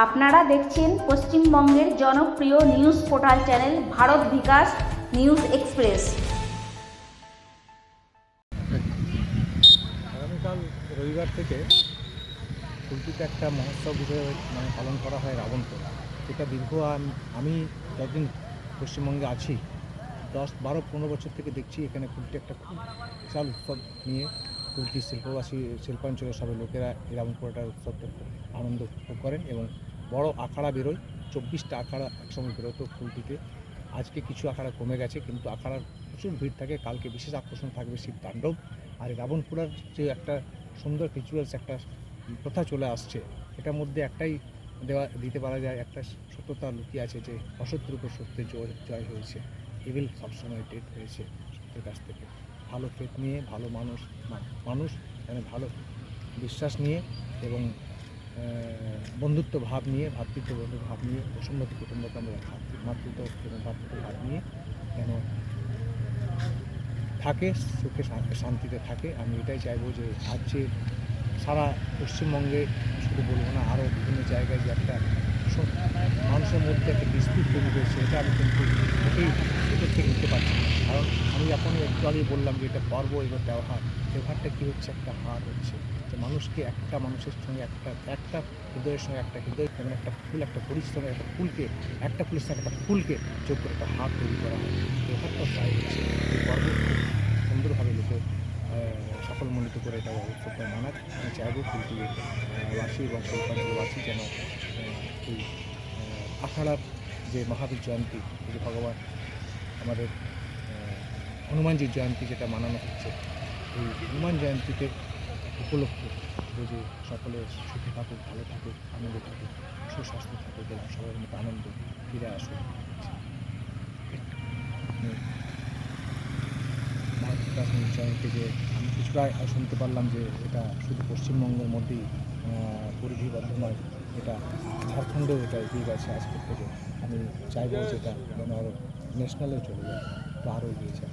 আপনারা দেখছেন পশ্চিমবঙ্গের জনপ্রিয় নিউজ পোর্টাল চ্যানেল ভারত বিকাশ নিউজ এক্সপ্রেস। আগামীকাল রবিবার থেকে কুলটিতে একটা মহোৎসব হিসেবে পালন করা হয় রাবণপোড়া। যেটা দীর্ঘ আমি যতদিন পশ্চিমবঙ্গে আছি 10-12-15 বছর থেকে দেখছি এখানে কুলটি একটা খুব বিশাল উৎসব নিয়ে কুলটি শিল্পাঞ্চলের সবাই লোকেরা এই রাবণপোড়াটা উৎসবটা খুব আনন্দ উপভোগ করেন এবং বড় আখাড়া বেরোয়। 24টা আখাড়া একসঙ্গে বেরোতো কুলটিতে। আজকে কিছু আখাড়া কমে গেছে, কিন্তু আখাড়ার প্রচুর ভিড় থাকে। কালকে বিশেষ আকর্ষণ থাকবে শিব তাণ্ডব। আর এই রাবণপোড়ার যে একটা সুন্দর রিচুয়ালস, একটা প্রথা চলে আসছে, এটার মধ্যে একটাই দিতে পারা যায়, একটা সত্যতা লুকিয়ে আছে যে অসত্যের উপর সত্যের জয় হয়েছে। ইভিল সবসময় ডেট হয়েছে সত্যের কাছ থেকে। ভালো ফেথ নিয়ে ভালো মানুষ মানে ভালো বিশ্বাস নিয়ে এবং বন্ধুত্ব ভাব নিয়ে, ভ্রাতৃত্ব ভাব নিয়ে, বসুমতী কুটুম্বকে আমরা মাতৃত্ব এবং ভ্রাতৃত্ব ভাব নিয়ে যেন থাকে, সুখে শান্তিতে থাকে। আমি এটাই চাইবো যে আজ যে সারা পশ্চিমবঙ্গে শুধু বলবো না, আরও বিভিন্ন জায়গায় যে একটা মানুষের মধ্যে একটা ডিসপিউট তৈরি হয়েছে, এটা আমি কিন্তু মোটেই ভেতর থেকে নিতে পারছি না। কারণ আমি যখনই একটু আগে বললাম যে এটা পর্ব এবং ব্যবহারটা কী হচ্ছে, একটা হার হচ্ছে যে মানুষকে একটা মানুষের সঙ্গে একটা হৃদয়ের সঙ্গে একটা হৃদয়, এবং একটা ফুল, একটা পরিশ্রমের একটা ফুলকে, একটা ফুলের সঙ্গে একটা ফুলকে যোগ করে একটা হার তৈরি করা হয়। ব্যবহারটা তাই হচ্ছে। এই পর্ব খুব সুন্দরভাবে লোকে সফলমণ্ডিত করে এটা উৎসবটা মানাক। আমি চাইব কুলটি বাসী এবং শিল্পাঞ্চলবাসী যেন এই আখাড়ার যে মহাবীর জয়ন্তী, যে ভগবান আমাদের হনুমানজির জয়ন্তী যেটা মানানো হচ্ছে, এই হনুমান জয়ন্তীতে উপলক্ষে যে সকলে সুখে থাকুক, ভালো থাকুক, আনন্দে থাকুক, সুস্বাস্থ্য থাকুক এবং সবার মধ্যে আনন্দ ফিরে আসুক। ভারত বিকাশ নিউজ চ্যানেল থেকে আমি কিছুটা শুনতে পারলাম যে এটা শুধু পশ্চিমবঙ্গের মধ্যেই পরিধিবদ্ধ নয়, এটা ঝাড়খণ্ডেও এটা এগিয়ে গেছে আজকের থেকে। আমি চাইবো যেটা যেন আরও ন্যাশনালেও চলে যায় বা আরও এগিয়ে যায়।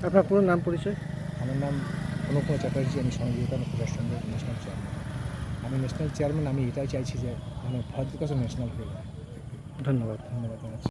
আপনার পুরো নাম পরিচয়? আমার নাম অনুপমা চ্যাটার্জি, আমি স্বামী বিবেকানন্দ ক্রীড়া সংঘের ন্যাশনাল চেয়ারম্যান। আমি ন্যাশনাল চেয়ারম্যান, আমি এটাই চাইছি যে মানে ভারত বিকাশও ন্যাশনাল হয়ে যায়। ধন্যবাদ। ধন্যবাদ জানাচ্ছি।